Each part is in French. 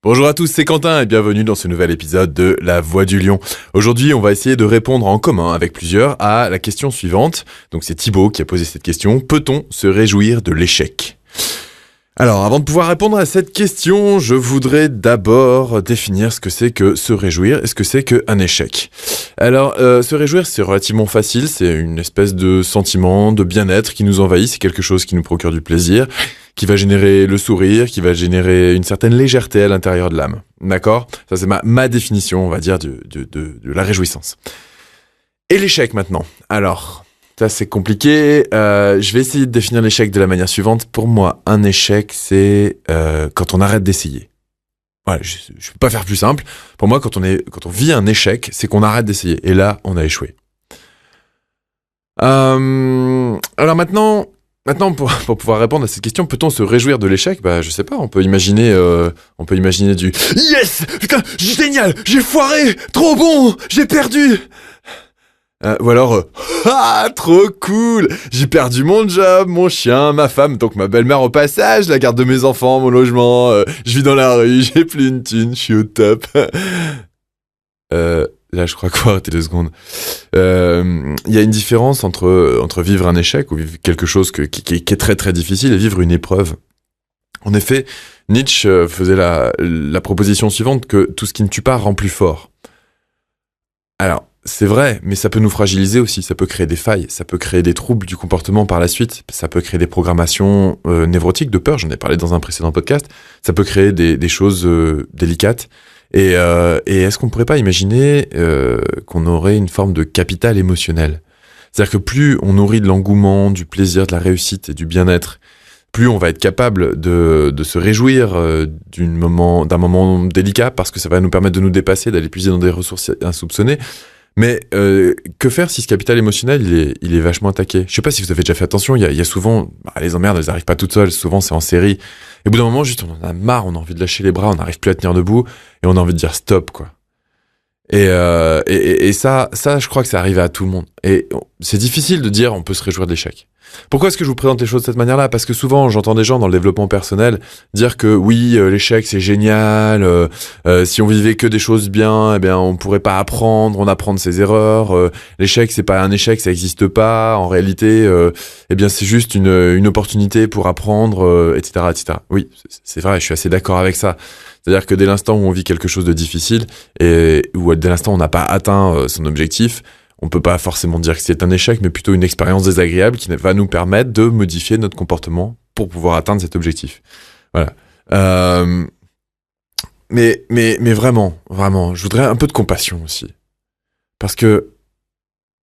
Bonjour à tous, c'est Quentin et bienvenue dans ce nouvel épisode de La Voix du Lion. Aujourd'hui, on va essayer de répondre en commun avec plusieurs à la question suivante. Donc c'est Thibaut qui a posé cette question. Peut-on se réjouir de l'échec ? Alors, avant de pouvoir répondre à cette question, je voudrais d'abord définir ce que c'est que se réjouir et ce que c'est qu'un échec. Alors, se réjouir, c'est relativement facile, c'est une espèce de sentiment de bien-être qui nous envahit, c'est quelque chose qui nous procure du plaisir, qui va générer le sourire, qui va générer une certaine légèreté à l'intérieur de l'âme. D'accord ? Ça, c'est ma définition, on va dire, de la réjouissance. Et l'échec, maintenant. Alors, ça, c'est compliqué. Je vais essayer de définir l'échec de la manière suivante. Pour moi, un échec, c'est quand on arrête d'essayer. Voilà, je peux pas faire plus simple. Pour moi, quand on vit un échec, c'est qu'on arrête d'essayer. Et là, on a échoué. Alors maintenant, pour pouvoir répondre à cette question, peut-on se réjouir de l'échec ? Bah, je sais pas. On peut imaginer du yes, putain, génial, j'ai foiré, trop bon, j'ai perdu. Ou alors, trop cool, j'ai perdu mon job, mon chien, ma femme, donc ma belle-mère au passage, la garde de mes enfants, mon logement, je vis dans la rue, j'ai plus une thune, je suis au top. Là, je crois qu'il faut arrêter 2 secondes. Il y a une différence entre vivre un échec ou vivre quelque chose qui est très très difficile et vivre une épreuve. En effet, Nietzsche faisait la proposition suivante que tout ce qui ne tue pas rend plus fort. Alors, c'est vrai, mais ça peut nous fragiliser aussi, ça peut créer des failles, ça peut créer des troubles du comportement par la suite, ça peut créer des programmations névrotiques de peur, j'en ai parlé dans un précédent podcast, ça peut créer des choses délicates. Et est-ce qu'on pourrait pas imaginer qu'on aurait une forme de capital émotionnel ? C'est-à-dire que plus on nourrit de l'engouement, du plaisir, de la réussite et du bien-être, plus on va être capable de se réjouir d'un moment délicat, parce que ça va nous permettre de nous dépasser, d'aller puiser dans des ressources insoupçonnées. Mais que faire si ce capital émotionnel, il est vachement attaqué ? Je sais pas si vous avez déjà fait attention, il y a souvent, les emmerdes, elles arrivent pas toutes seules, souvent c'est en série. Et au bout d'un moment, juste on en a marre, on a envie de lâcher les bras, on n'arrive plus à tenir debout, et on a envie de dire stop, quoi. Et ça, je crois que ça arrive à tout le monde. Et c'est difficile de dire on peut se réjouir de l'échec. Pourquoi est-ce que je vous présente les choses de cette manière-là ? Parce que souvent, j'entends des gens dans le développement personnel dire que oui, l'échec c'est génial, si on vivait que des choses bien, eh bien on pourrait pas apprendre, on apprend de ses erreurs, l'échec c'est pas un échec, ça existe pas, en réalité, eh bien c'est juste une opportunité pour apprendre, etc., etc. Oui, c'est vrai, je suis assez d'accord avec ça. C'est-à-dire que dès l'instant où on vit quelque chose de difficile, et où dès l'instant où on n'a pas atteint son objectif, on peut pas forcément dire que c'est un échec, mais plutôt une expérience désagréable qui va nous permettre de modifier notre comportement pour pouvoir atteindre cet objectif. Voilà. Mais vraiment, je voudrais un peu de compassion aussi. Parce que,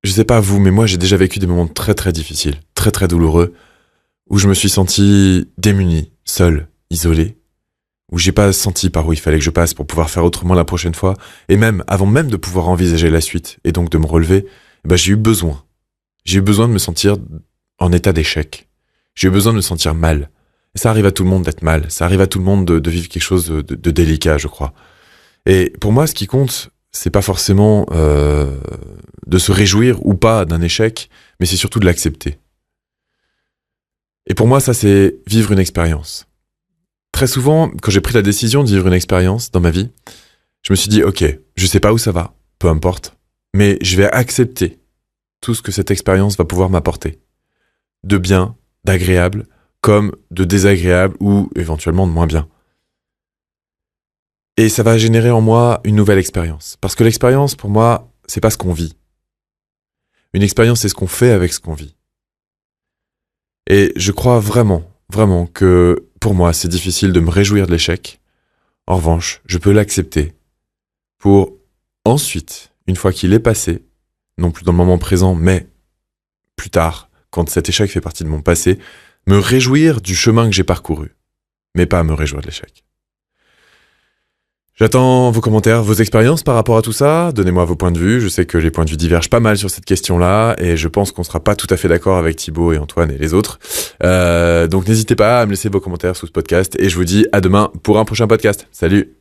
je sais pas vous, mais moi j'ai déjà vécu des moments très très difficiles, très très douloureux, où je me suis senti démuni, seul, isolé, où j'ai pas senti par où il fallait que je passe pour pouvoir faire autrement la prochaine fois, et même, avant même de pouvoir envisager la suite, et donc de me relever, j'ai eu besoin. J'ai eu besoin de me sentir en état d'échec. J'ai eu besoin de me sentir mal. Et ça arrive à tout le monde d'être mal, ça arrive à tout le monde de vivre quelque chose de délicat, je crois. Et pour moi, ce qui compte, c'est pas forcément de se réjouir ou pas d'un échec, mais c'est surtout de l'accepter. Et pour moi, ça, c'est vivre une expérience. Très souvent, quand j'ai pris la décision de vivre une expérience dans ma vie, je me suis dit, ok, je sais pas où ça va, peu importe, mais je vais accepter tout ce que cette expérience va pouvoir m'apporter. De bien, d'agréable, comme de désagréable ou éventuellement de moins bien. Et ça va générer en moi une nouvelle expérience. Parce que l'expérience, pour moi, c'est pas ce qu'on vit. Une expérience, c'est ce qu'on fait avec ce qu'on vit. Et je crois vraiment que pour moi, c'est difficile de me réjouir de l'échec. En revanche, je peux l'accepter pour ensuite, une fois qu'il est passé, non plus dans le moment présent, mais plus tard, quand cet échec fait partie de mon passé, me réjouir du chemin que j'ai parcouru, mais pas me réjouir de l'échec. J'attends vos commentaires, vos expériences par rapport à tout ça. Donnez-moi vos points de vue. Je sais que les points de vue divergent pas mal sur cette question-là et je pense qu'on sera pas tout à fait d'accord avec Thibaut et Antoine et les autres. Donc n'hésitez pas à me laisser vos commentaires sous ce podcast et je vous dis à demain pour un prochain podcast. Salut!